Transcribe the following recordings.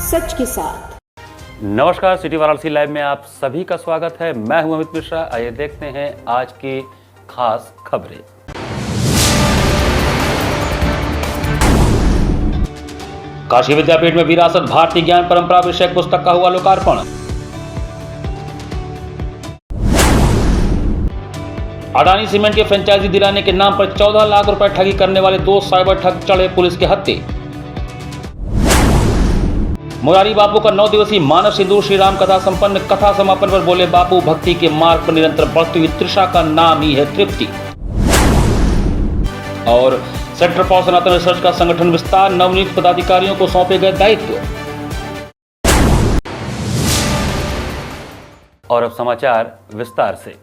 सच के साथ। नमस्कार, सिटी वाराणसी लाइव में आप सभी का स्वागत है। मैं हूं अमित मिश्रा। आइए देखते हैं आज की खास खबरें। काशी विद्यापीठ में विरासत भारतीय ज्ञान परंपरा विषयक पुस्तक का हुआ लोकार्पण। अडानी सीमेंट के फ्रेंचाइजी दिलाने के नाम पर 14 लाख रुपए ठगी करने वाले 2 साइबर ठग चढ़े पुलिस के हत्थे। मुरारी बापू का 9 दिवसीय मानव सिंदूर श्री राम कथा संपन्न। कथा समापन पर बोले बापू, भक्ति के मार्ग पर निरंतर बढ़ती हुई तृषा का नाम ही है तृप्ति। और सेंटर फॉर सनातन रिसर्च का संगठन विस्तार, नवनियुक्त पदाधिकारियों को सौंपे गए दायित्व। और अब समाचार विस्तार से।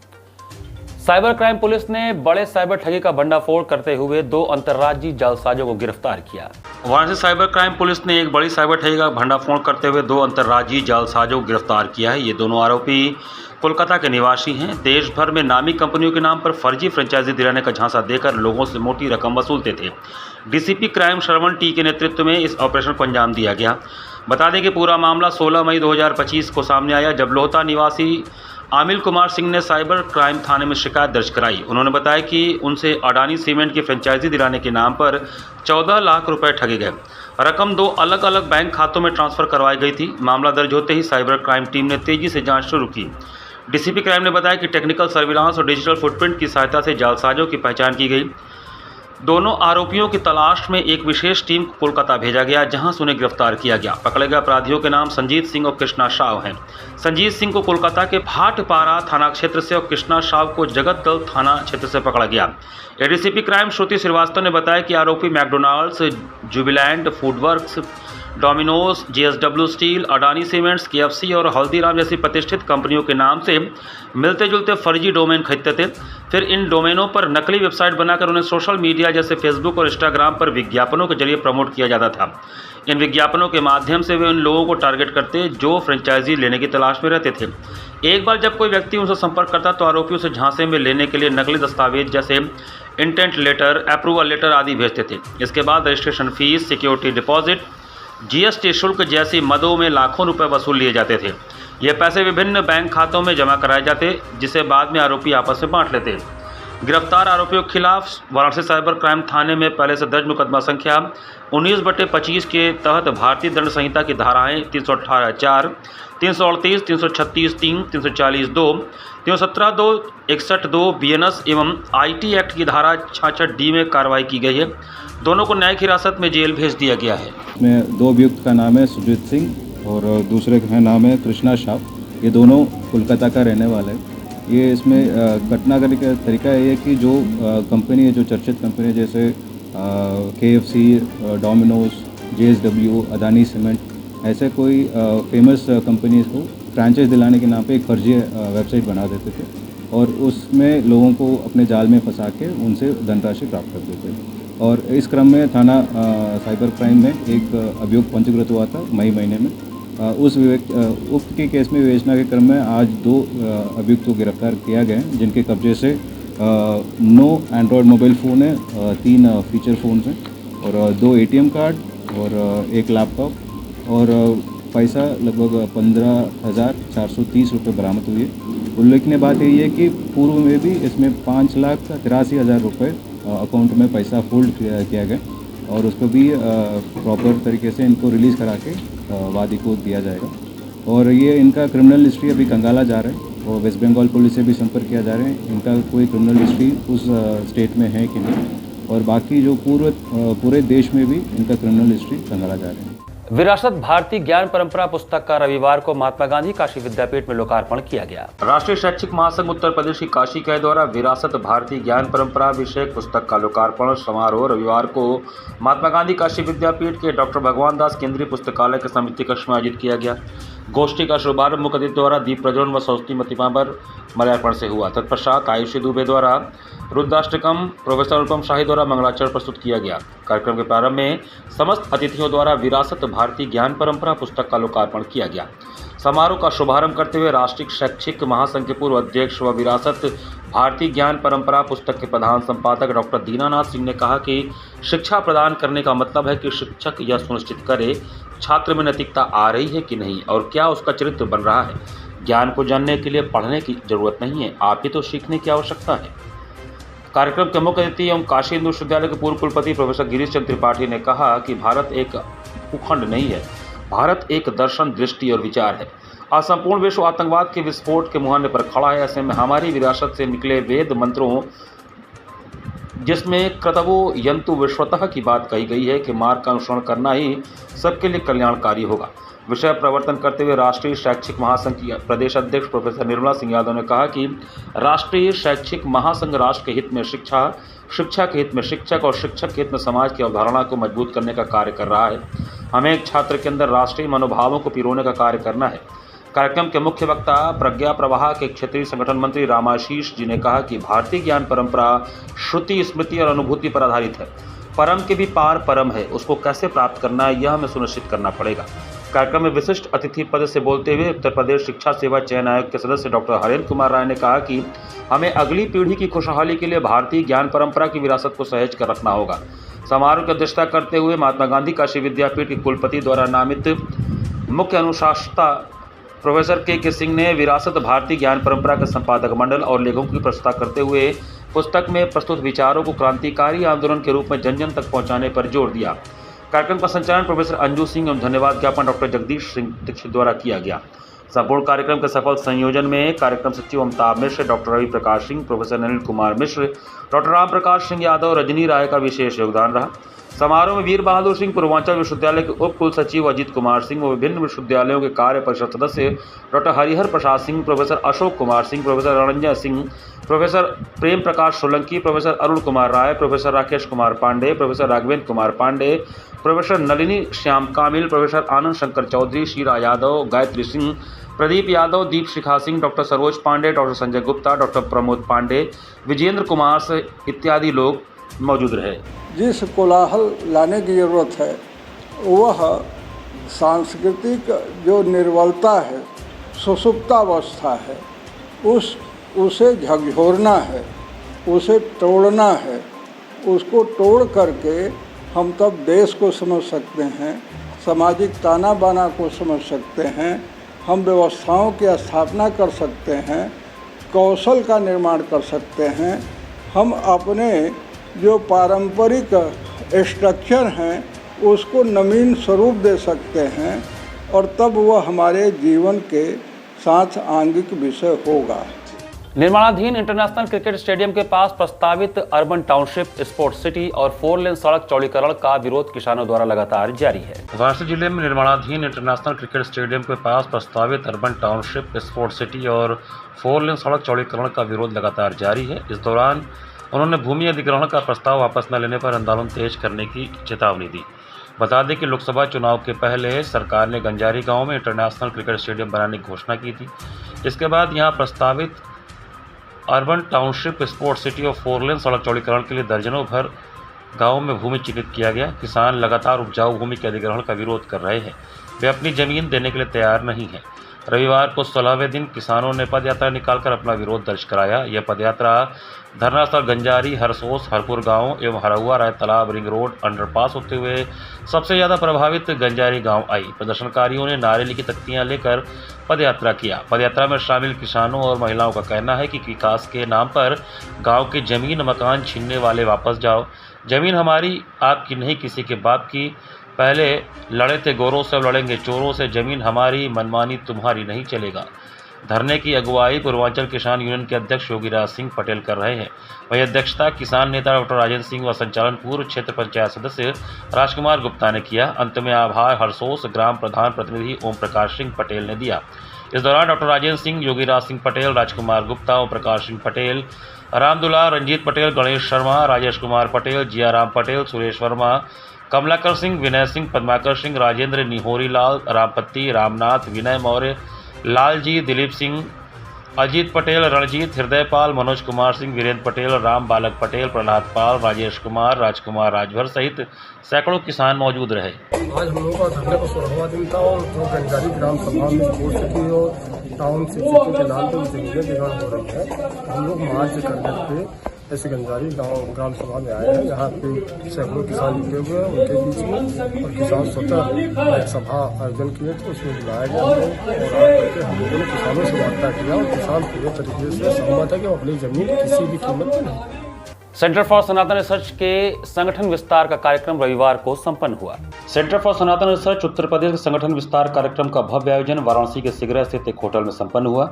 साइबर क्राइम पुलिस ने बड़े साइबर ठगी का भंडाफोड़ करते हुए 2 अंतर्राज्यीय जालसाजों को गिरफ्तार किया। वाराणसी साइबर क्राइम पुलिस ने एक बड़ी साइबर ठगी का भंडाफोड़ करते हुए 2 अंतर्राज्यीय जालसाजों को गिरफ्तार किया है। ये दोनों आरोपी कोलकाता के निवासी हैं। देश भर में नामी कंपनियों के नाम पर फर्जी फ्रेंचाइजी दिलाने का झांसा देकर लोगों से मोटी रकम वसूलते थे। डीसीपी क्राइम श्रवण टी के नेतृत्व में इस ऑपरेशन को अंजाम दिया गया। बता दें कि पूरा मामला 16 मई 2025 को सामने आया, जब लोहता निवासी आमिल कुमार सिंह ने साइबर क्राइम थाने में शिकायत दर्ज कराई। उन्होंने बताया कि उनसे अडानी सीमेंट की फ्रेंचाइजी दिलाने के नाम पर 14 लाख रुपए ठगे गए। रकम 2 अलग अलग बैंक खातों में ट्रांसफर करवाई गई थी। मामला दर्ज होते ही साइबर क्राइम टीम ने तेजी से जांच शुरू की। डीसीपी क्राइम ने बताया कि टेक्निकल सर्विलांस और डिजिटल फुटप्रिंट की सहायता से जालसाजों की पहचान की गई। दोनों आरोपियों की तलाश में एक विशेष टीम को कोलकाता भेजा गया, जहां से उन्हें गिरफ्तार किया गया। पकड़े गए अपराधियों के नाम संजीत सिंह और कृष्णा शाव हैं। संजीत सिंह को कोलकाता के भाटपारा थाना क्षेत्र से और कृष्णा शाव को जगतदल थाना क्षेत्र से पकड़ा गया। एडीसीपी क्राइम श्रुति श्रीवास्तव ने बताया कि आरोपी McDonald's, Jubilant FoodWorks, Domino's, JSW steel, Adani cements, KFC और हल्दीराम जैसी प्रतिष्ठित कंपनियों के नाम से मिलते जुलते फर्जी डोमेन खरीदते थे। फिर इन डोमेनों पर नकली वेबसाइट बनाकर उन्हें सोशल मीडिया जैसे फेसबुक और इंस्टाग्राम पर विज्ञापनों के जरिए प्रमोट किया जाता था। इन विज्ञापनों के माध्यम से वे उन लोगों को टारगेट करते जो फ्रेंचाइजी लेने की तलाश में रहते थे। एक बार जब कोई व्यक्ति उनसे संपर्क करता तो आरोपी उसे झांसे में लेने के लिए नकली दस्तावेज जैसे इंटेंट लेटर, अप्रूवल लेटर आदि भेजते थे। इसके बाद registration fees, security deposit, GST शुल्क जैसी मदों में लाखों रुपए वसूल लिए जाते थे। ये पैसे विभिन्न बैंक खातों में जमा कराए जाते, जिसे बाद में आरोपी आपस में बांट लेते। गिरफ्तार आरोपियों के खिलाफ वाराणसी साइबर क्राइम थाने में पहले से दर्ज मुकदमा संख्या 19/25 के तहत भारतीय दंड संहिता की धाराएं 318(4), 338, 336(3), 340(2), 317(2), 61(2) बीएनएस एवं आईटी एक्ट की धारा 66D में कार्रवाई की गई है। दोनों को न्यायिक हिरासत में जेल भेज दिया गया है। इसमें 2 अभियुक्त का नाम है सुजीत सिंह और दूसरे का नाम है कृष्णा शाव। ये दोनों कोलकाता का रहने वाले हैं। ये इसमें घटना करने का तरीका ये है कि जो कंपनी है, जो चर्चित कंपनी जैसे KFC, Domino's, JSW, Adani cement, ऐसे कोई फेमस कंपनीज को फ्रेंचाइज दिलाने के नाम पे एक फर्जी वेबसाइट बना देते थे और उसमें लोगों को अपने जाल में फंसा के उनसे धनराशि प्राप्त करते थे। और इस क्रम में थाना साइबर क्राइम में एक अभियोग पंजीकृत हुआ था मई महीने में। उस उक्त के केस में विवेचना के क्रम में आज 2 अभियुक्त को गिरफ्तार किया गया है, जिनके कब्जे से 9 एंड्रॉयड मोबाइल फ़ोन है, 3 फीचर फ़ोन्स हैं और 2 एटीएम कार्ड और 1 लैपटॉप और पैसा लगभग 15,430 रुपये बरामद हुई है। उल्लेखनीय बात यही है कि पूर्व में भी इसमें 5,83,000 रुपये अकाउंट में पैसा होल्ड किया गया और उसको भी प्रॉपर तरीके से इनको रिलीज़ करा के वादी को दिया जाएगा। और ये इनका क्रिमिनल हिस्ट्री अभी कंगाला जा रहा है और वेस्ट बंगाल पुलिस से भी संपर्क किया जा रहा है, इनका कोई क्रिमिनल हिस्ट्री उस स्टेट में है कि नहीं, और बाकी जो पूरे देश में भी इनका क्रिमिनल हिस्ट्री कंगाला जा रहा है। विरासत भारतीय ज्ञान परंपरा पुस्तक का रविवार को महात्मा गांधी काशी विद्यापीठ में लोकार्पण किया गया। राष्ट्रीय शैक्षिक महासंघ उत्तर प्रदेश की काशी इकाई द्वारा विरासत भारतीय ज्ञान परंपरा विषयक पुस्तक का लोकार्पण समारोह रविवार को महात्मा गांधी काशी विद्यापीठ के डॉक्टर भगवान दास केंद्रीय पुस्तकालय के समिति कक्ष में आयोजित किया गया। गोष्ठी का शुभारंभ मुख्य अतिथि द्वारा दीप प्रज्वलन व सरस्वती प्रतिमा पर माल्यार्पण से हुआ। तत्पश्चात आयुषी दुबे द्वारा रुद्राष्टकम, प्रोफेसर अनुपम शाही द्वारा मंगलाचरण प्रस्तुत किया गया। कार्यक्रम के प्रारंभ में समस्त अतिथियों द्वारा विरासत भारतीय ज्ञान परंपरा पुस्तक का लोकार्पण किया गया। समारोह का शुभारंभ करते हुए राष्ट्रीय शैक्षिक महासंघ के पूर्व अध्यक्ष व विरासत भारतीय ज्ञान परंपरा पुस्तक के प्रधान संपादक डॉक्टर दीनानाथ सिंह ने कहा कि शिक्षा प्रदान करने का मतलब है कि शिक्षक यह सुनिश्चित करे छात्र में नैतिकता आ रही है कि नहीं और क्या उसका चरित्र बन रहा है। ज्ञान को जानने के लिए पढ़ने की जरूरत नहीं है, आप ही तो सीखने की आवश्यकता है। कार्यक्रम के मुख्य अतिथि एवं काशी हिंदू विश्वविद्यालय के पूर्व कुलपति प्रोफेसर गिरीश चंद्र त्रिपाठी ने कहा कि भारत एक भूखंड नहीं है, भारत एक दर्शन, दृष्टि और विचार है। आज संपूर्ण विश्व आतंकवाद के विस्फोट के मुहाने पर खड़ा है। ऐसे में हमारी विरासत से निकले वेद मंत्रों, जिसमें क्रतवो यंतु विश्वतः की बात कही गई है कि मार्ग का अनुसरण करना ही सबके लिए कल्याणकारी होगा। विषय प्रवर्तन करते हुए राष्ट्रीय शैक्षिक महासंघ की प्रदेश अध्यक्ष प्रोफेसर निर्मला सिंह यादव ने कहा कि राष्ट्रीय शैक्षिक महासंघ राष्ट्र के हित में शिक्षा, शिक्षा के हित में शिक्षक और शिक्षक के हित में समाज की अवधारणा को मजबूत करने का कार्य कर रहा है। हमें एक छात्र के अंदर राष्ट्रीय मनोभावों को पिरोने का कार्य करना है। कार्यक्रम के मुख्य वक्ता प्रज्ञा प्रवाह के क्षेत्रीय संगठन मंत्री रामाशीष जी ने कहा कि भारतीय ज्ञान परंपरा श्रुति, स्मृति और अनुभूति पर आधारित है। परम के भी पार परम है, उसको कैसे प्राप्त करना है यह हमें सुनिश्चित करना पड़ेगा। कार्यक्रम में विशिष्ट अतिथि पद से बोलते हुए उत्तर प्रदेश शिक्षा सेवा चयन आयोग के सदस्य डॉक्टर हरेंद्र कुमार राय ने कहा कि हमें अगली पीढ़ी की खुशहाली के लिए भारतीय ज्ञान परंपरा की विरासत को सहेज कर रखना होगा। समारोह की अध्यक्षता करते हुए महात्मा गांधी काशी विद्यापीठ के कुलपति द्वारा नामित मुख्य अनुशासता प्रोफेसर के सिंह ने विरासत भारतीय ज्ञान परंपरा के संपादक मंडल और लेखकों की प्रस्तुता करते हुए पुस्तक में प्रस्तुत विचारों को क्रांतिकारी आंदोलन के रूप में जन जन तक पहुंचाने पर जोर दिया। कार्यक्रम का संचालन प्रोफेसर अंजू सिंह एवं धन्यवाद ज्ञापन डॉक्टर जगदीश सिंह दीक्षित द्वारा किया गया। संपूर्ण कार्यक्रम के सफल संयोजन में कार्यक्रम सचिव अमिताभ मिश्र, doctor Ravi Prakash Singh, professor Anil Kumar Mishra, doctor Ram Prakash Singh Yadav, Rajni राय का विशेष योगदान रहा। समारोह में वीर बहादुर सिंह पूर्वांचल विश्वविद्यालय के उप कुल सचिव अजीत कुमार सिंह व विभिन्न विश्वविद्यालयों के कार्य परिषद सदस्य doctor Harihar Prasad Singh, professor Ashok Kumar Singh, professor Ranjay Singh, professor Prem Prakash Solanki, professor Arun Kumar Rai, professor Rakesh Kumar Pandey, professor Raghvendra Kumar Pandey, professor Nalini Shyam Kamil, professor Anand Shankar Chaudhary, Shira Yadav, Gayatri Singh, Pradeep Yadav, Deep Shikha Singh, doctor Saroj Pandey, doctor Sanjay Gupta, doctor Pramod Pandey, Vijendra Kumar इत्यादि लोग मौजूद रहे। जिस कोलाहल लाने की ज़रूरत है वह सांस्कृतिक जो निर्बलता है, सुसुप्तावस्था है, उसे झकझोरना है, उसे तोड़ना है। उसको तोड़ करके हम तब देश को समझ सकते हैं, सामाजिक ताना बाना को समझ सकते हैं, हम व्यवस्थाओं की स्थापना कर सकते हैं, कौशल का निर्माण कर सकते हैं, हम अपने जो पारंपरिक स्ट्रक्चर हैं उसको नवीन स्वरूप दे सकते हैं और तब वह हमारे जीवन के साथ आंगिक विषय होगा। निर्माणाधीन इंटरनेशनल क्रिकेट स्टेडियम के पास प्रस्तावित अर्बन टाउनशिप, स्पोर्ट्स सिटी और 4 लेन सड़क चौड़ीकरण का विरोध किसानों द्वारा लगातार जारी है। वाराणसी जिले में निर्माणाधीन इंटरनेशनल क्रिकेट स्टेडियम के पास प्रस्तावित अर्बन टाउनशिप, स्पोर्ट्स सिटी और 4 लेन सड़क चौड़ीकरण का विरोध लगातार जारी है। इस दौरान उन्होंने भूमि अधिग्रहण का प्रस्ताव वापस न लेने पर आंदोलन तेज करने की चेतावनी दी। बता दें कि लोकसभा चुनाव के पहले सरकार ने गंजारी गांव में इंटरनेशनल क्रिकेट स्टेडियम बनाने की घोषणा की थी। इसके बाद यहां प्रस्तावित अर्बन टाउनशिप, स्पोर्ट्स सिटी और 4 लेन सड़क चौड़ीकरण के लिए दर्जनों भर गाँव में भूमि चिन्हित किया गया। किसान लगातार उपजाऊ भूमि के अधिग्रहण का विरोध कर रहे हैं, वे अपनी जमीन देने के लिए तैयार नहीं हैं। रविवार को 16वें दिन किसानों ने पदयात्रा निकालकर अपना विरोध दर्ज कराया। यह पदयात्रा धरना स्थल गंजारी, हरसोस, हरपुर गांव एवं हरहुआ राय तालाब रिंग रोड अंडरपास होते हुए सबसे ज़्यादा प्रभावित गंजारी गांव आई। प्रदर्शनकारियों ने नारे लिखी तख्तियां लेकर पदयात्रा किया। पदयात्रा में शामिल किसानों और महिलाओं का कहना है कि विकास के नाम पर गाँव के जमीन मकान छीनने वाले वापस जाओ, जमीन हमारी, आपकी नहीं, किसी के बाप की। पहले लड़े थे गोरों से, अब लड़ेंगे चोरों से, जमीन हमारी, मनमानी तुम्हारी नहीं चलेगा। धरने की अगुवाई पूर्वांचल किसान यूनियन के अध्यक्ष योगीराज सिंह पटेल कर रहे हैं। वही अध्यक्षता किसान नेता डॉक्टर राजेंद्र सिंह व संचालन पूर्व क्षेत्र पंचायत सदस्य राजकुमार गुप्ता ने किया। अंत में आभार हरसोस ग्राम प्रधान प्रतिनिधि ओम प्रकाश सिंह पटेल ने दिया। इस दौरान डॉक्टर राजेंद्र सिंह, योगीराज सिंह पटेल, राजकुमार गुप्ता, ओम प्रकाश सिंह पटेल, रामदुल्ला, रंजीत पटेल, गणेश शर्मा, राजेश कुमार पटेल, जियाराम पटेल, सुरेश वर्मा, कमलाकर सिंह, विनय सिंह, पद्माकर सिंह, राजेंद्र, निहोरी लाल, रामपत्ती, रामनाथ, विनय मौर्य, लालजी, दिलीप सिंह, अजीत पटेल, रणजीत, हृदयपाल, मनोज कुमार सिंह, वीरेंद्र पटेल, राम बालक पटेल, प्रहलाद पाल, राजेश कुमार, राजकुमार राजभर सहित सैकड़ों किसान मौजूद रहे। आज हम लोगों का धरने का 16वां दिन था और जो गंजारी ग्राम सभा में स्पोर्ट्स सिटी और टाउनशिप सिटी के नाम पर जमीन अधिग्रहण हो रही है, हम लोग मार्च कर रहे थे ऐसे गंजारी गांव ग्राम सभा में आए हैं। यहाँ पे सैकड़ों किसान जुटे हुए हैं उनके बीच में, और किसान स्वतः एक सभा आयोजन किए थे, उसमें बुलाया गया और आकर के हम लोगों ने किसानों से वार्ता किया और किसान पूरे तरीके से सहमत है कि वो अपनी जमीन किसी भी कीमत पर नहीं। सेंटर फॉर सनातन रिसर्च के संगठन विस्तार का कार्यक्रम रविवार को संपन्न हुआ। Centre for Sanatan research Uttar Pradesh के संगठन विस्तार कार्यक्रम का भव्य आयोजन वाराणसी के सिगरा स्थित एक होटल में संपन्न हुआ।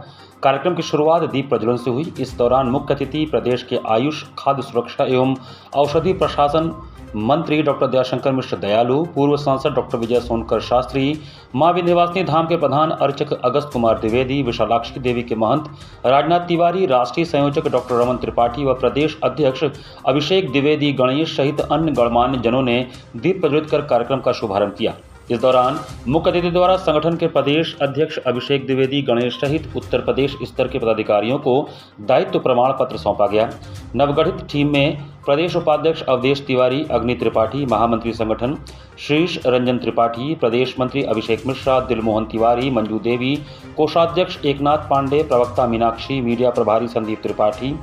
कार्यक्रम की शुरुआत दीप प्रज्वलन से हुई। इस दौरान मुख्य अतिथि प्रदेश के आयुष, खाद्य सुरक्षा एवं औषधि प्रशासन मंत्री डॉक्टर दयाशंकर मिश्र दयालु, पूर्व सांसद डॉक्टर विजय सोनकर शास्त्री, मां विंध्यवासिनी धाम के प्रधान अर्चक अगस्त कुमार द्विवेदी, विशालाक्षी देवी के महंत राजनाथ तिवारी, राष्ट्रीय संयोजक डॉक्टर रमन त्रिपाठी व प्रदेश अध्यक्ष अभिषेक द्विवेदी, गणेश सहित अन्य गणमान्य जनों ने दीप प्रज्वलित कर कार्यक्रम का शुभारंभ किया। इस दौरान मुख्य अतिथि द्वारा संगठन के प्रदेश अध्यक्ष अभिषेक द्विवेदी, गणेश सहित उत्तर प्रदेश स्तर के पदाधिकारियों को दायित्व प्रमाण पत्र सौंपा गया। नवगठित टीम में प्रदेश उपाध्यक्ष अवधेश तिवारी, अग्नि त्रिपाठी, महामंत्री संगठन शीर्ष रंजन त्रिपाठी, प्रदेश मंत्री अभिषेक मिश्रा, दिलमोहन तिवारी, मंजू देवी, कोषाध्यक्ष एकनाथ पांडे, प्रवक्ता मीनाक्षी, मीडिया प्रभारी संदीप त्रिपाठी,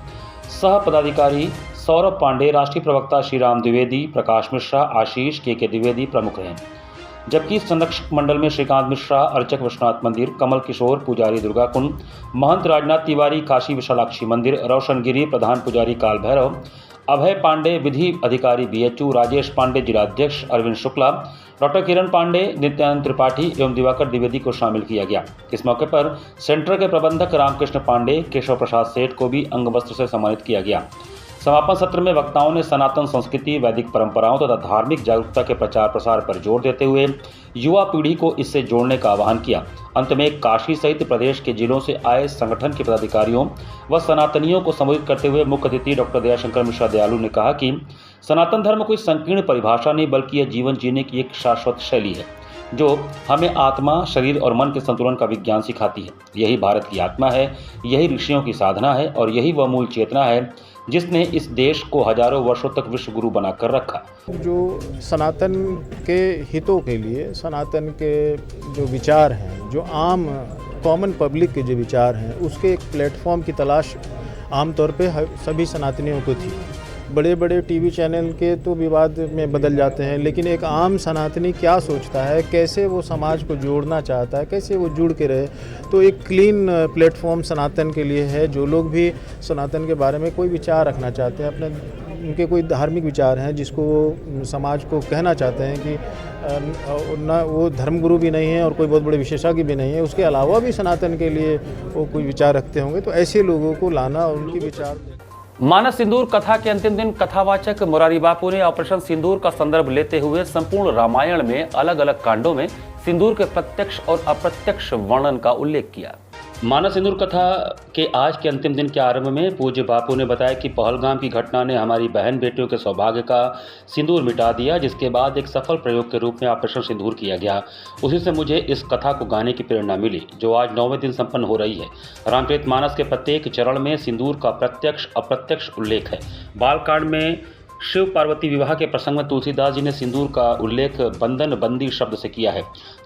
सह पदाधिकारी सौरभ पांडे, राष्ट्रीय प्रवक्ता श्रीराम द्विवेदी, प्रकाश मिश्रा, आशीष के द्विवेदी प्रमुख रहे। जबकि संरक्षक मंडल में श्रीकांत मिश्रा, अर्चक विश्वनाथ मंदिर, कमल किशोर, पुजारी दुर्गा कुंड, महंत राजनाथ तिवारी, काशी विशालाक्षी मंदिर, रोशनगिरी, प्रधान पुजारी काल भैरव, अभय पांडे, विधि अधिकारी बीएचयू, राजेश पांडे, जिलाध्यक्ष अरविंद शुक्ला, डॉक्टर किरण पांडे, नित्यानंद त्रिपाठी एवं दिवाकर द्विवेदी को शामिल किया गया। इस मौके पर सेंटर के प्रबंधक रामकृष्ण पांडे, केशव प्रसाद सेठ को भी अंग वस्त्र से सम्मानित किया गया। समापन सत्र में वक्ताओं ने सनातन संस्कृति, वैदिक परंपराओं तथा धार्मिक जागरूकता के प्रचार प्रसार पर जोर देते हुए युवा पीढ़ी को इससे जोड़ने का आह्वान किया। अंत में काशी सहित प्रदेश के जिलों से आए संगठन के पदाधिकारियों व सनातनियों को संबोधित करते हुए मुख्य अतिथि डॉक्टर दयाशंकर मिश्रा दयालु ने कहा कि सनातन धर्म कोई संकीर्ण परिभाषा नहीं, बल्कि यह जीवन जीने की एक शाश्वत शैली है जो हमें आत्मा, शरीर और मन के संतुलन का विज्ञान सिखाती है। यही भारत की आत्मा है, यही ऋषियों की साधना है और यही वह मूल चेतना है जिसने इस देश को हजारों वर्षों तक विश्व गुरु बनाकर रखा। जो सनातन के हितों के लिए, सनातन के जो विचार हैं, जो आम कॉमन पब्लिक के जो विचार हैं, उसके एक प्लेटफॉर्म की तलाश आमतौर पे सभी सनातनियों को थी। बड़े बड़े टीवी चैनल के तो विवाद में बदल जाते हैं, लेकिन एक आम सनातनी क्या सोचता है, कैसे वो समाज को जोड़ना चाहता है, कैसे वो जुड़ के रहे, तो एक क्लीन प्लेटफॉर्म सनातन के लिए है। जो लोग भी सनातन के बारे में कोई विचार रखना चाहते हैं, अपने उनके कोई धार्मिक विचार हैं जिसको वो समाज को कहना चाहते हैं कि ना वो धर्मगुरु भी नहीं है और कोई बहुत बड़े विशेषज्ञ भी नहीं है, उसके अलावा भी सनातन के लिए वो कोई विचार रखते होंगे, तो ऐसे लोगों को लाना और उनके विचार। मानस सिंदूर कथा के अंतिम दिन कथावाचक मुरारी बापू ने ऑपरेशन सिंदूर का संदर्भ लेते हुए संपूर्ण रामायण में अलग अलग कांडों में सिंदूर के प्रत्यक्ष और अप्रत्यक्ष वर्णन का उल्लेख किया। मानस सिंदूर कथा के आज के अंतिम दिन के आरंभ में पूज्य बापू ने बताया कि पहलगाम की घटना ने हमारी बहन बेटियों के सौभाग्य का सिंदूर मिटा दिया, जिसके बाद एक सफल प्रयोग के रूप में ऑपरेशन सिंदूर किया गया। उसी से मुझे इस कथा को गाने की प्रेरणा मिली, जो आज 9वें दिन संपन्न हो रही है। रामचरितमानस के प्रत्येक चरण में सिंदूर का प्रत्यक्ष अप्रत्यक्ष उल्लेख है। बालकांड में शिव पार्वती विवाह के प्रसंग में तुलसीदास जी ने सिंदूर का उल्लेख बंधन बंदी शब्द से किया है।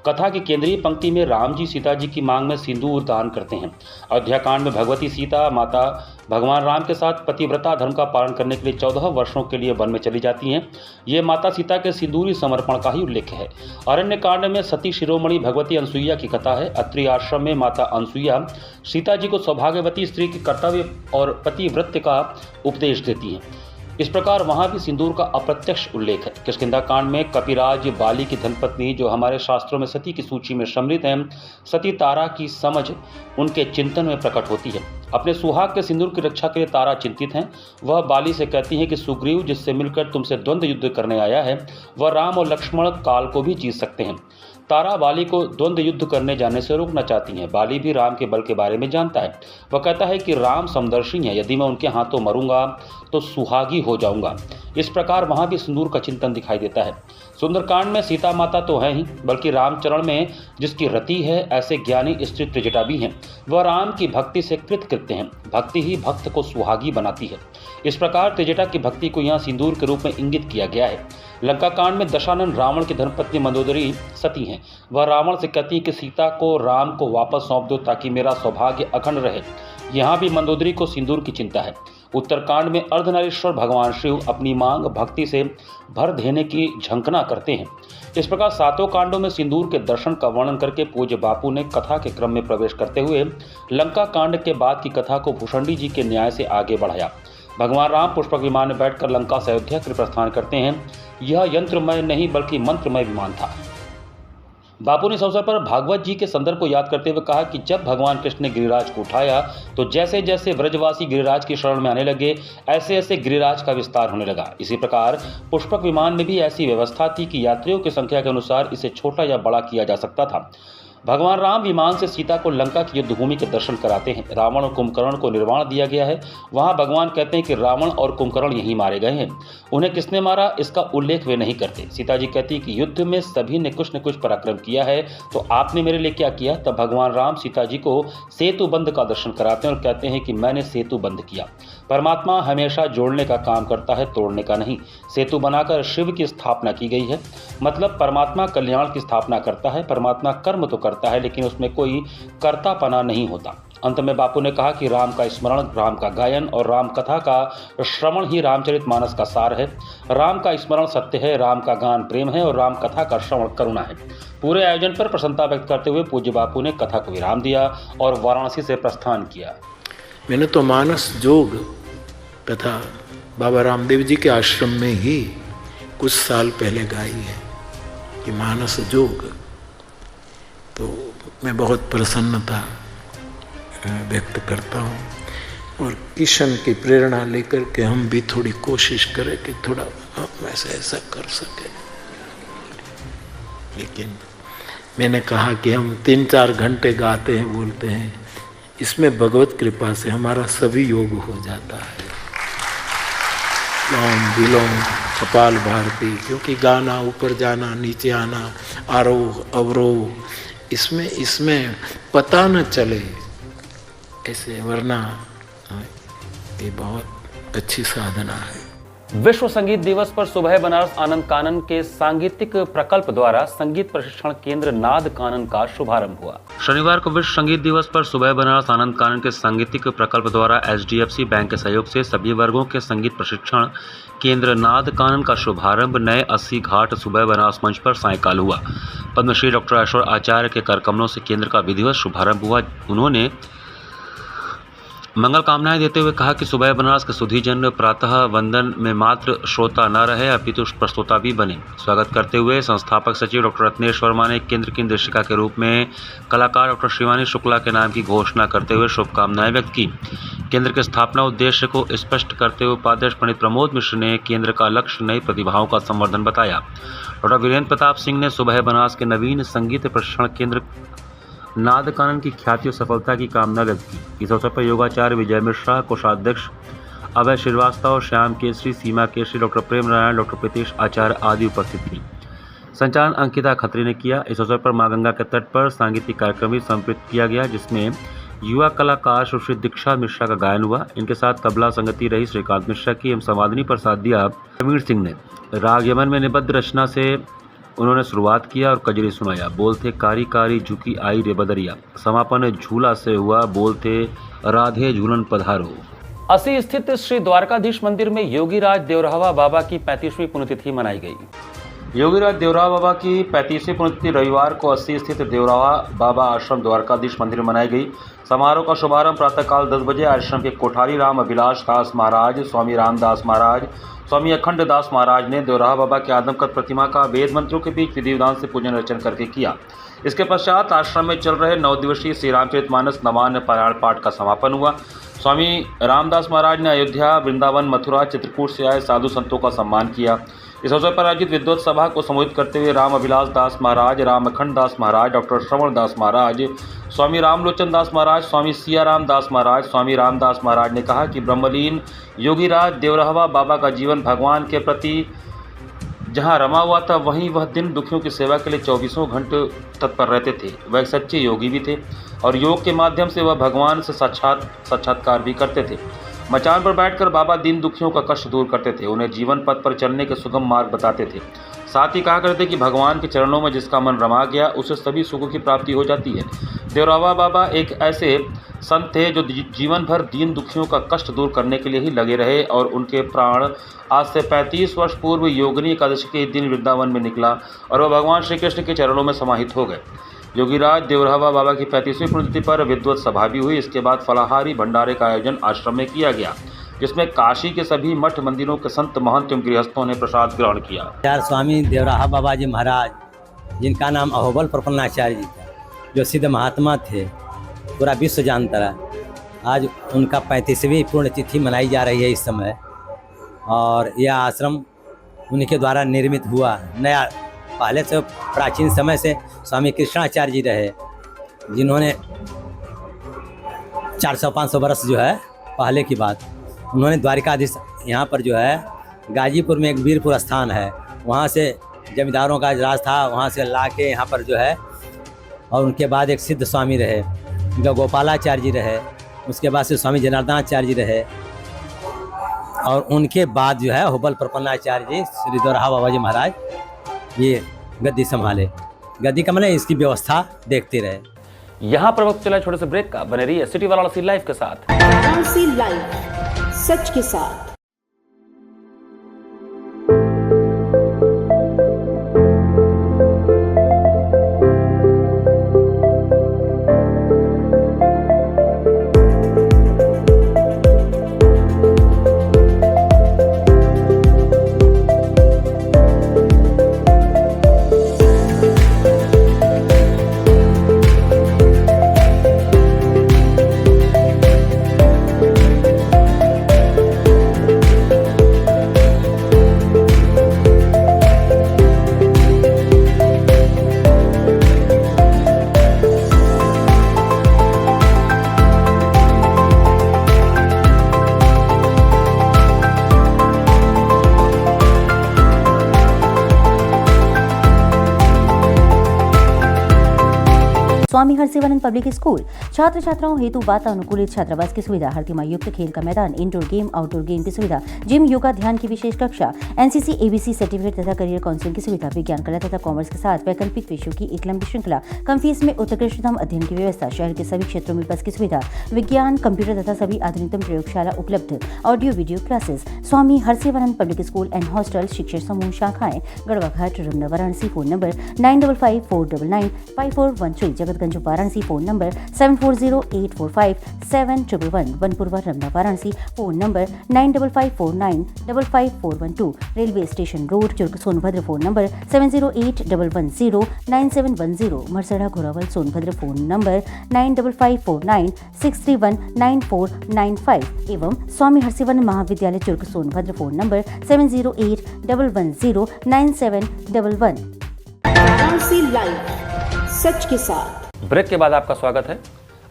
कथा की केंद्रीय पंक्ति में राम जी सीता जी की मांग में सिंदूर दान करते हैं। अयोध्याकांड में भगवती सीता माता भगवान राम के साथ पतिव्रता धर्म का पालन करने के लिए 14 वर्षों के लिए वन में चली जाती हैं। ये माता सीता के सिंदूरी समर्पण का ही उल्लेख है। अरण्य कांड में सती शिरोमणि भगवती अनसुईया की कथा है। अत्रि आश्रम में माता अनसुईया सीता जी को सौभाग्यवती स्त्री के कर्तव्य और पतिव्रत का उपदेश देती हैं। इस प्रकार वहाँ भी सिंदूर का अप्रत्यक्ष उल्लेख है। किष्किंधा कांड में कपिराज बाली की धर्मपत्नी, जो हमारे शास्त्रों में सती की सूची में सम्मिलित हैं, सती तारा की समझ उनके चिंतन में प्रकट होती है। अपने सुहाग के सिंदूर की रक्षा के लिए तारा चिंतित हैं। वह बाली से कहती हैं कि सुग्रीव जिससे मिलकर तुमसे द्वंद्व युद्ध करने आया है, वह राम और लक्ष्मण काल को भी जीत सकते हैं। तारा बाली को द्वंद्व युद्ध करने जाने से रोकना चाहती हैं। बाली भी राम के बल के बारे में जानता है। वह कहता है कि राम समदर्शी हैं, यदि मैं उनके हाथों मरूंगा तो सुहागी हो जाऊंगा। इस प्रकार वहां भी सिंदूर का चिंतन दिखाई देता है। सुंदरकांड में सीता माता तो है ही, बल्कि रामचरण में जिसकी रति है, ऐसे ज्ञानी स्त्री त्रिजटा भी हैं। वह राम की भक्ति से कृतकृत्य हैं। भक्ति ही भक्त को सुहागी बनाती है। इस प्रकार त्रिजटा की भक्ति को यहाँ सिंदूर के रूप में इंगित किया गया है। लंका कांड में दशानन रावण की धर्मपत्नी मंदोदरी सती हैं। वह रावण से कहती है कि सीता को राम को वापस सौंप दो ताकि मेरा सौभाग्य अखंड रहे। यहाँ भी मंदोदरी को सिंदूर की चिंता है। उत्तरकांड में अर्धनारीश्वर भगवान शिव अपनी मांग भक्ति से भर देने की झंखना करते हैं। इस प्रकार सातों कांडों में सिंदूर के दर्शन का वर्णन करके पूज्य बापू ने कथा के क्रम में प्रवेश करते हुए लंका कांड के बाद की कथा को भूषंडी जी के न्याय से आगे बढ़ाया। भगवान राम पुष्पक विमान में बैठकर लंका से अयोध्या के प्रस्थान करते हैं। यह यंत्रमय नहीं बल्कि मंत्रमय विमान था। बापू ने इस अवसर पर भागवत जी के संदर्भ को याद करते हुए कहा कि जब भगवान कृष्ण ने गिरिराज को उठाया तो जैसे जैसे ब्रजवासी गिरिराज की शरण में आने लगे ऐसे ऐसे गिरिराज का विस्तार होने लगा। इसी प्रकार पुष्पक विमान में भी ऐसी व्यवस्था थी कि यात्रियों की संख्या के अनुसार इसे छोटा या बड़ा किया जा सकता था। भगवान राम विमान से सीता को लंका की युद्धभूमि के दर्शन कराते हैं। रावण और कुंभकर्ण को निर्वाण दिया गया है। वहां भगवान कहते हैं कि रावण और कुंभकर्ण यहीं मारे गए हैं। उन्हें किसने मारा इसका उल्लेख वे नहीं करते। सीता जी कहती कि युद्ध में सभी ने कुछ न कुछ पराक्रम किया है, तो आपने मेरे लिए क्या किया। तब भगवान राम सीता जी को सेतु बंध का दर्शन कराते हैं और कहते हैं कि मैंने सेतु बंध किया। परमात्मा हमेशा जोड़ने का काम करता है, तोड़ने का नहीं। सेतु बनाकर शिव की स्थापना की गई है, मतलब परमात्मा कल्याण की स्थापना करता है। परमात्मा कर्म तो करता है लेकिन उसमें कोई कर्तापना नहीं होता। अंत में बापू ने कहा कि राम का स्मरण, राम का गायन और राम कथा का श्रवण ही रामचरितमानस का सार है। राम का स्मरण सत्य है, राम का गान प्रेम है और राम कथा का श्रवण करुणा है। पूरे आयोजन पर प्रसन्नता व्यक्त करते हुए पूज्य बापू ने कथा को विराम दिया और वाराणसी से प्रस्थान किया। मैंने तो मानस जोग कथा बाबा रामदेव जी के आश्रम में ही कुछ साल पहले गाई है कि मानस जोग, तो मैं बहुत प्रसन्नता व्यक्त करता हूँ और किशन की प्रेरणा लेकर के हम भी थोड़ी कोशिश करें कि थोड़ा हम ऐसा कर सके। लेकिन मैंने कहा कि हम 3-4 घंटे गाते हैं, बोलते हैं, इसमें भगवत कृपा से हमारा सभी योग हो जाता है। लोम विलोम कपाल भारती, क्योंकि गाना, ऊपर जाना, नीचे आना, आरोह अवरोह, इसमें पता न चले ऐसे, वरना ये बहुत अच्छी साधना है। विश्व संगीत दिवस पर सुबह बनारस आनंद कानन के सांगीतिक प्रकल्प द्वारा संगीत प्रशिक्षण केंद्र नाद कानन का शुभारंभ हुआ। शनिवार को विश्व संगीत दिवस पर सुबह बनारस आनंद कानन के सांगीतिक प्रकल्प द्वारा HDFC बैंक के सहयोग से सभी वर्गों के संगीत प्रशिक्षण केंद्र नाद कानन का शुभारंभ नए 80 घाट सुबह बनारस मंच पर सायंकाल हुआ। पद्मश्री डॉक्टर ऐश्वर्य आचार्य के कर कमलों से केंद्र का विधिवत शुभारंभ हुआ। उन्होंने मंगल कामनाएं देते हुए कहा कि सुबह बनारस के सुधीजन प्रातः वंदन में मात्र श्रोता न रहे अपितु प्रस्तोता भी बने। स्वागत करते हुए संस्थापक सचिव डॉक्टर रत्नेश वर्मा ने केंद्र की निर्देशिका के रूप में कलाकार डॉक्टर शिवानी शुक्ला के नाम की घोषणा करते हुए शुभकामनाएं व्यक्त की। केंद्र के स्थापना उद्देश्य को स्पष्ट करते हुए उपाध्यक्ष पंडित प्रमोद मिश्र ने केंद्र का लक्ष्य नई प्रतिभाओं का संवर्धन बताया। डॉक्टर वीरेंद्र प्रताप सिंह ने सुबह बनारस के नवीन संगीत प्रशिक्षण केंद्र नाद कानन की ख्याति और सफलता की कामना व्यक्त की। इस अवसर पर योगाचार्य विजय मिश्रा, कोषाध्यक्ष अभय श्रीवास्तव, श्याम केसरी, सीमा केसरी, डॉक्टर प्रेम नारायण, डॉक्टर प्रीतेश आचार्य आदि उपस्थित थी। संचालन अंकिता खत्री ने किया। इस अवसर पर मां गंगा के तट पर सांगीतिक कार्यक्रम भी संपन्न किया गया, जिसमें युवा कलाकार सुश्री दीक्षा मिश्रा का गायन हुआ। इनके साथ तबला संगति रही श्रीकांत मिश्रा की एवं संवादनी पर साथ दिया प्रवीण सिंह ने। राग यमन में निबद्ध रचना से उन्होंने शुरुआत किया और कजरी सुनाया। बोल थे कारी कारी झुकी आई रे बदरिया। समापन झूला से हुआ। बोल थे राधे झूलन पधारो। अस्सी स्थित श्री द्वारकाधीश मंदिर में योगीराज देवरावा बाबा की 35वीं पुण्यतिथि मनाई गई। योगीराज देवरावा बाबा की 35वीं पुण्यतिथि रविवार को अस्सी स्थित देवरावा बाबा आश्रम द्वारकाधीश मंदिर में मनाई गई। समारोह का शुभारंभ प्रातःकाल 10 बजे आश्रम के कोठारी राम अभिलाष दास महाराज, स्वामी रामदास महाराज, स्वामी अखंड दास महाराज ने देवरावा बाबा की आदमकद प्रतिमा का वेद मंत्रों के बीच विधि विधान से पूजन अर्चन करके किया। इसके पश्चात आश्रम में चल रहे 9 दिवसीय श्री रामचरितमानस नवान्न पारायण पाठ का समापन हुआ। स्वामी रामदास महाराज ने अयोध्या, वृंदावन, मथुरा, चित्रकूट से आए साधु संतों का सम्मान किया। इस अवसर पर आयोजित विद्वत सभा को संबोधित करते हुए राम अभिलाष दास महाराज, राम अखंड दास महाराज, डॉक्टर श्रवण दास महाराज, स्वामी रामलोचन दास महाराज, स्वामी सियाराम दास महाराज, स्वामी रामदास महाराज ने कहा कि ब्रह्मलीन योगीराज देवरावा बाबा का जीवन भगवान के प्रति जहां रमा हुआ था, वहीं वह दिन दुखियों की सेवा के लिए 24 घंटे तत्पर रहते थे। वह एक सच्चे योगी भी थे और योग के माध्यम से वह भगवान से साक्षात्कार भी करते थे। मचान पर बैठकर बाबा दीन दुखियों का कष्ट दूर करते थे, उन्हें जीवन पथ पर चलने के सुगम मार्ग बताते थे। साथ ही कहा करते कि भगवान के चरणों में जिसका मन रमा गया उसे सभी सुखों की प्राप्ति हो जाती है। देवरावा बाबा एक ऐसे संत थे जो जीवन भर दीन दुखियों का कष्ट दूर करने के लिए ही लगे रहे और उनके प्राण आज से 35 वर्ष पूर्व योगिनी एकादशी के दिन वृंदावन में निकला और वह भगवान श्री कृष्ण के चरणों में समाहित हो गए। योगीराज देवरावा बाबा की 35वीं पुण्यतिथि पर विद्वत सभा भी हुई। इसके बाद फलाहारी भंडारे का आयोजन आश्रम में किया गया, जिसमें काशी के सभी मठ मंदिरों के संत महंत एवं गृहस्थों ने प्रसाद ग्रहण किया। यार स्वामी देवराहा बाबा जी महाराज, जिनका नाम अहोबल प्रपन्नाचार्य जी था, जो सिद्ध महात्मा थे, पूरा विश्व जानता रहा। आज उनका 35वीं पुण्यतिथि मनाई जा रही है इस समय, और यह आश्रम उन्हीं के द्वारा निर्मित हुआ। नया पहले से प्राचीन समय से स्वामी कृष्णाचार्य जी रहे, जिन्होंने 400-500 वर्ष जो है पहले की बात, उन्होंने द्वारिकाधीश यहाँ पर जो है गाजीपुर में एक वीरपुर स्थान है, वहाँ से जमींदारों का राज था, वहाँ से ला के यहाँ पर जो है। और उनके बाद एक सिद्ध स्वामी रहे, जो गोपालाचार्य जी रहे, उसके बाद से स्वामी जनार्दनाचार्य जी रहे, और उनके बाद जो है होबल प्रपन्नाचार्य जी श्री देवराहा बाबा जी महाराज ये गद्दी संभाले। गद्दी का मतलब इसकी व्यवस्था देखते रहे। यहाँ पर वक्त चला छोटे से ब्रेक का। बने रहिए सिटी वाराणसी लाइव के साथ। वाराणसी लाइव, सच के साथ। स्वामी हरसिवानंद पब्लिक स्कूल छात्र छात्राओं हेतु वातानुकूलित छात्रावास की सुविधा, हर तिमाही युक्त खेल का मैदान, इंडोर गेम आउटडोर गेम की सुविधा, जिम, योगा, ध्यान की विशेष कक्षा, एनसीसी, एबीसी सर्टिफिकेट तथा करियर काउंसलिंग की सुविधा, विज्ञान, कला तथा कॉमर्स के साथ वैकल्पिक विषयों की एक लंबी श्रृंखला, कम फीस में उत्कृष्टतम अध्ययन की व्यवस्था, शहर के सभी क्षेत्रों में बस की सुविधा, विज्ञान, कंप्यूटर तथा सभी आधुनिकतम प्रयोगशाला उपलब्ध, audio video classes. Swami Harsivanand public school and hostel, शिक्षण समूह शाखाएं Garhwa Ghat, Ramna, Varanasi. Phone number 9554995413, Jagatganj Varanasi. Phone number 7408457111, Vanpurwa, Ramna, Varanasi. Phone number 9554955412, railway station road, Churk, Sonbhadra. Phone number 7081109710, Marsara, Ghorawal, Sonbhadra. Phone number 954963199495 एवं स्वामी हरसिवानंद महाविद्यालय, Churk, Sonbhadra. Phone number 7081109711। Varanasi live, सच के साथ। ब्रेक के बाद आपका स्वागत है।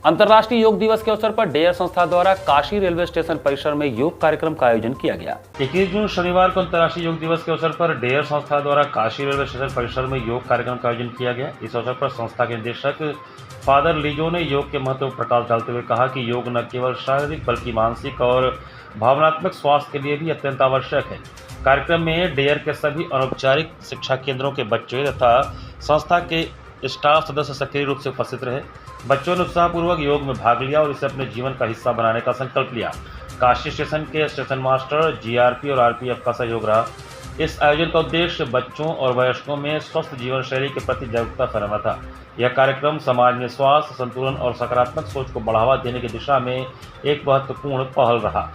अंतर्राष्ट्रीय योग दिवस के अवसर पर डेयर संस्था द्वारा काशी रेलवे स्टेशन परिसर में योग कार्यक्रम का आयोजन किया गया। 21 जून शनिवार को अंतर्राष्ट्रीय योग दिवस के अवसर पर डेयर संस्था द्वारा काशी रेलवे स्टेशन परिसर में योग कार्यक्रम का आयोजन किया गया। इस अवसर पर संस्था के निदेशक फादर लीजो ने योग के महत्व पर प्रकाश डालते हुए कहा कि योग न केवल शारीरिक बल्कि मानसिक और भावनात्मक स्वास्थ्य के लिए भी अत्यंत आवश्यक है। कार्यक्रम में डेयर के सभी अनौपचारिक शिक्षा केंद्रों के बच्चे तथा संस्था के स्टाफ सदस्य सक्रिय रूप से उपस्थित रहे। बच्चों ने उत्साहपूर्वक योग में भाग लिया और इसे अपने जीवन का हिस्सा बनाने का संकल्प लिया। काशी स्टेशन के स्टेशन मास्टर, जीआरपी और आरपीएफ का सहयोग रहा। इस आयोजन का उद्देश्य बच्चों और वयस्कों में स्वस्थ जीवन शैली के प्रति जागरूकता फैलाना था। यह कार्यक्रम समाज में स्वास्थ्य, संतुलन और सकारात्मक सोच को बढ़ावा देने की दिशा में एक महत्वपूर्ण पहल रहा।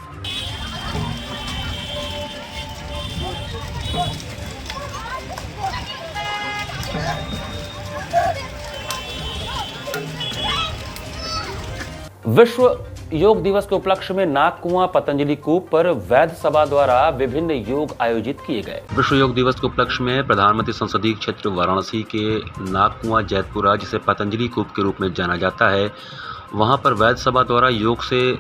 विश्व योग दिवस के उपलक्ष्य में नागकुआं पतंजलि कूप पर वैद्य सभा द्वारा विभिन्न योग आयोजित किए गए। विश्व योग दिवस के उपलक्ष्य में प्रधानमंत्री संसदीय क्षेत्र वाराणसी के नागकुआं जैतपुरा, जिसे पतंजलि कूप के रूप में जाना जाता है, वहां पर वैद्य सभा द्वारा योग से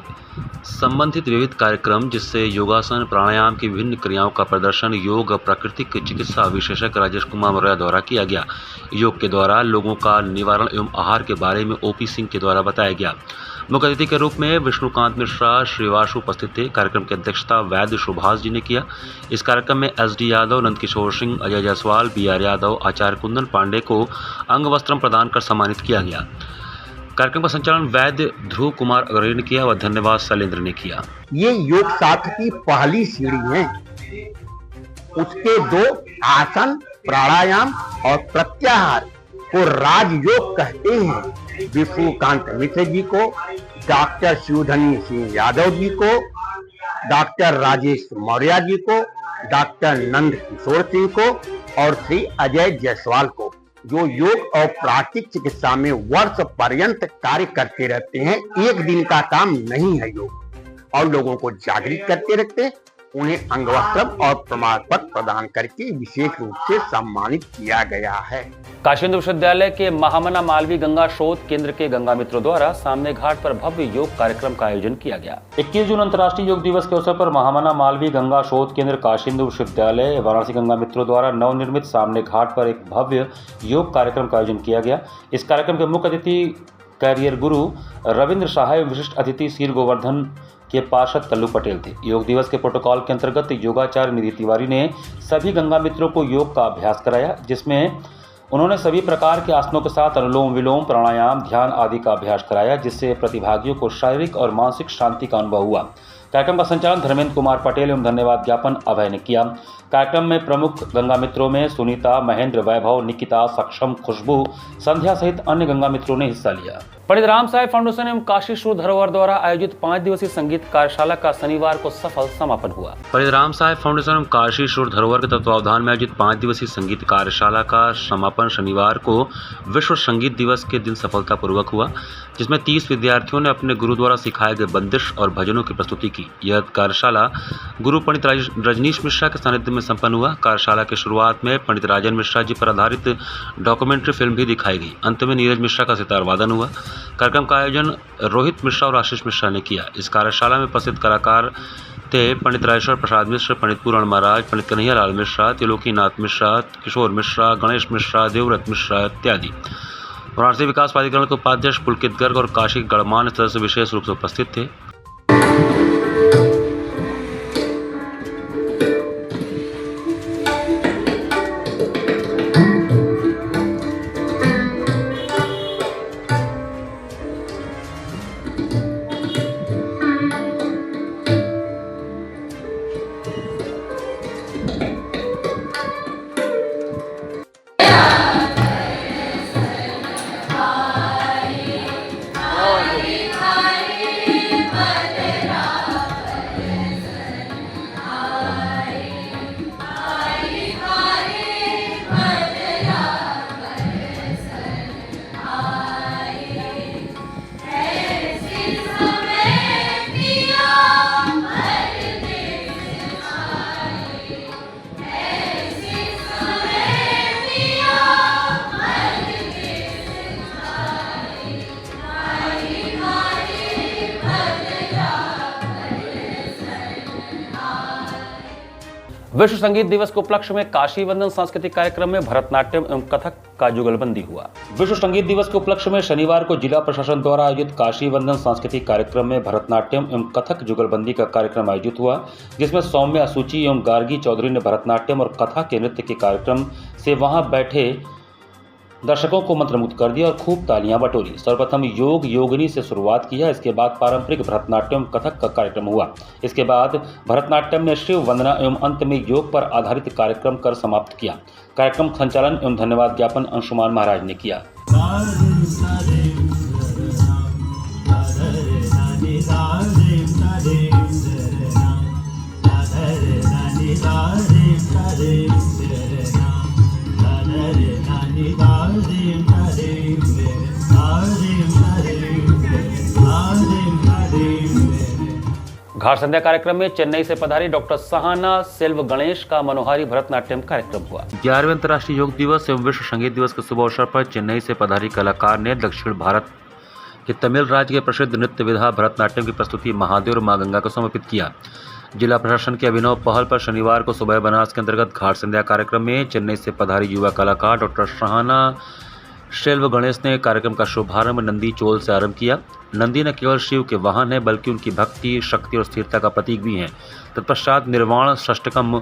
संबंधित विविध कार्यक्रम, जिससे योगासन, प्राणायाम की विभिन्न क्रियाओं का प्रदर्शन योग प्राकृतिक चिकित्सा विशेषज्ञ राजेश कुमार मौर्य द्वारा किया गया। योग के द्वारा लोगों का निवारण एवं आहार के बारे में ओपी सिंह के द्वारा बताया गया। मुख्य अतिथि के रूप में विष्णुकांत मिश्रा श्रीवासु उपस्थित थे। कार्यक्रम की अध्यक्षता वैद्य सुभाष जी ने किया। इस कार्यक्रम में एसडी यादव, नंदकिशोर सिंह, अजय जायसवाल, बीआर यादव, आचार्य कुंदन पांडे को अंग वस्त्रम प्रदान कर सम्मानित किया गया। कार्यक्रम का संचालन वैद्य ध्रुव कुमार अग्रणी ने किया व धन्यवाद शैलेंद्र ने किया। ये योग साधना की पहली सीढ़ी है। उसके 2 आसन, प्राणायाम और प्रत्याहार को राजयोग कहते हैं। विष्णुकांत मिश्र जी को, डॉक्टर शिवधनी सिंह यादव जी को, डॉक्टर राजेश मौर्य जी को, डॉक्टर नंद किशोर सिंह को और श्री अजय जायसवाल को, जो योग और प्राकृतिक चिकित्सा में वर्ष पर्यंत कार्य करते रहते हैं। एक दिन का काम नहीं है योग, और लोगों को जागृत करते रहते हैं। उन्हें अंगवस्त्र और प्रमाण पत्र प्रदान करके विशेष रूप से सम्मानित किया गया है। काशी हिंदू विश्वविद्यालय के महामना मालवीय गंगा शोध केंद्र के गंगा मित्रों द्वारा सामने घाट पर भव्य योग कार्यक्रम का आयोजन किया गया। 21 जून अंतर्राष्ट्रीय योग दिवस के अवसर पर महामना मालवीय गंगा शोध केंद्र काशी हिंदू विश्वविद्यालय वाराणसी गंगा मित्रों द्वारा नवनिर्मित सामने घाट पर एक भव्य योग कार्यक्रम का आयोजन किया गया। इस कार्यक्रम के मुख्य अतिथि कैरियर गुरु रविंद्र सहाय, विशिष्ट अतिथि सीर गोवर्धन के पार्षद कल्लू पटेल थे। योग दिवस के प्रोटोकॉल के अंतर्गत योगाचार्य निधि तिवारी ने सभी गंगा मित्रों को योग का अभ्यास कराया, जिसमें उन्होंने सभी प्रकार के आसनों के साथ अनुलोम विलोम, प्राणायाम, ध्यान आदि का अभ्यास कराया, जिससे प्रतिभागियों को शारीरिक और मानसिक शांति का अनुभव हुआ। कार्यक्रम का संचालन धर्मेंद्र कुमार पटेल एवं धन्यवाद ज्ञापन अभय ने किया। कार्यक्रम में प्रमुख गंगा मित्रों में सुनीता, महेंद्र, वैभव, निकिता, सक्षम, खुशबू, संध्या सहित अन्य गंगा मित्रों ने हिस्सा लिया। पंडित राम साहेब फाउंडेशन एवं काशी श्रोत धरोहर द्वारा आयोजित 5 दिवसीय संगीत कार्यशाला का शनिवार को सफल समापन हुआ। पंडित राम साहेब फाउंडेशन एवं काशी श्रोत धरोहर के तत्वावधान में आयोजित 5 दिवसीय संगीत कार्यशाला का समापन शनिवार को विश्व संगीत दिवस के दिन सफलतापूर्वक हुआ, जिसमें 30 विद्यार्थियों ने अपने गुरु द्वारा सिखाए गए बंदिश और भजनों की प्रस्तुति की। यह कार्यशाला गुरु पंडित रजनीश मिश्रा के सानिध्य में संपन्न हुआ। कार्यशाला की शुरुआत में पंडित राजन मिश्रा जी पर आधारित डॉक्यूमेंट्री फिल्म भी दिखाई गई। अंत में नीरज मिश्रा का सितार वादन हुआ। कार्यक्रम का आयोजन रोहित मिश्रा और आशीष मिश्रा ने किया। इस कार्यशाला में प्रसिद्ध कलाकार थे पंडित राजेश्वर प्रसाद मिश्र, पंडित पूरण महाराज, पंडित कन्हैया लाल मिश्रा, त्रिलोकीनाथ मिश्रा, किशोर मिश्रा, गणेश मिश्रा, देवव्रत मिश्रा इत्यादि। वाराणसी विकास प्राधिकरण के उपाध्यक्ष पुलकित गर्ग और काशी के गणमान्य सदस्य विशेष रूप से उपस्थित थे। विश्व संगीत दिवस के उपलक्ष्य में काशी वंदन सांस्कृतिक कार्यक्रम में भरतनाट्यम एवं कथक का जुगलबंदी हुआ। विश्व संगीत दिवस के उपलक्ष्य में शनिवार को जिला प्रशासन द्वारा आयोजित काशी वंदन सांस्कृतिक कार्यक्रम में भरतनाट्यम एवं कथक जुगलबंदी का कार्यक्रम आयोजित हुआ, जिसमें सौम्या सूची एवं गार्गी चौधरी ने भरतनाट्यम और कथा के नृत्य के कार्यक्रम से वहां बैठे दर्शकों को मंत्रमुग्ध कर दिया और खूब तालियां बटोरी। सर्वप्रथम योग योगिनी से शुरुआत किया। इसके बाद पारंपरिक भरतनाट्यम कथक का कार्यक्रम हुआ। इसके बाद भरतनाट्यम में शिव वंदना एवं अंत में योग पर आधारित कार्यक्रम कर समाप्त किया। कार्यक्रम संचालन एवं धन्यवाद ज्ञापन अंशुमान महाराज ने किया। घाट संध्या कार्यक्रम में चेन्नई से पधारी डॉक्टर सहाना सेल्व गणेश का मनोहारी भरतनाट्यम कार्यक्रम हुआ। 11वें अंतर्राष्ट्रीय योग दिवस एवं विश्व संगीत दिवस के शुभ अवसर पर चेन्नई से पधारी कलाकार ने दक्षिण भारत के तमिल राज्य के प्रसिद्ध नृत्य विधा भरतनाट्यम की प्रस्तुति महादेव और मां गंगा को समर्पित किया। जिला प्रशासन के अभिनव पहल पर शनिवार को सुबह बनारस के अंतर्गत घाट संध्या कार्यक्रम में चेन्नई से पधारी युवा कलाकार डॉक्टर सहाना सेल्व गणेश ने कार्यक्रम का शुभारंभ नंदी चोल से आरंभ किया। नंदी न केवल शिव के वाहन है बल्कि उनकी भक्ति, शक्ति और स्थिरता का प्रतीक भी हैं। तत्पश्चात निर्वाण षष्टकम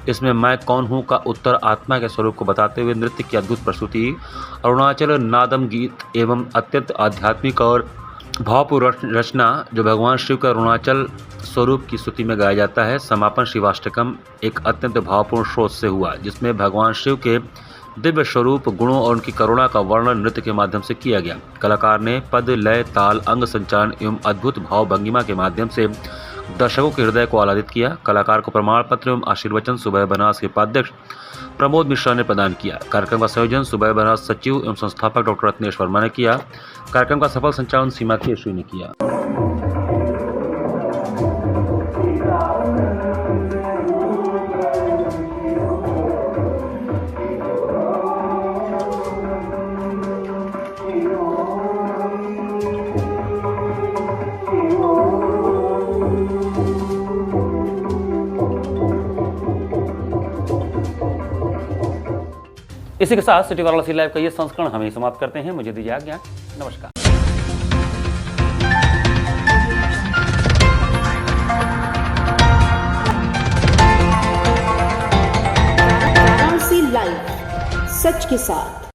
इसमें मैं कौन हूँ का उत्तर आत्मा के स्वरूप को बताते हुए नृत्य की अद्भुत प्रस्तुति, अरुणाचल नादम गीत एवं अत्यंत आध्यात्मिक और भावपूर्ण रचना जो भगवान शिव का अरुणाचल स्वरूप की स्तुति में गाया जाता है। समापन शिवाष्टकम एक अत्यंत भावपूर्ण स्रोत से हुआ, जिसमें भगवान शिव के दिव्य स्वरूप, गुणों और उनकी करुणा का वर्णन नृत्य के माध्यम से किया गया। कलाकार ने पद, लय, ताल, अंग संचालन एवं अद्भुत भाव भंगिमा के माध्यम से दर्शकों के हृदय को आह्लादित किया। कलाकार को प्रमाण पत्र एवं आशीर्वचन सुबह बनारस के उपाध्यक्ष प्रमोद मिश्रा ने प्रदान किया। कार्यक्रम का संयोजन सुबह बनारस सचिव एवं संस्थापक डॉक्टर रत्नेश वर्मा ने किया। कार्यक्रम का सफल संचालन सीमा केशरी ने किया। इसी के साथ सिटी वाराणसी लाइव का ये संस्करण हम ही समाप्त करते हैं। मुझे दीजिए आज्ञा। नमस्कार। वाराणसी लाइव, सच के साथ।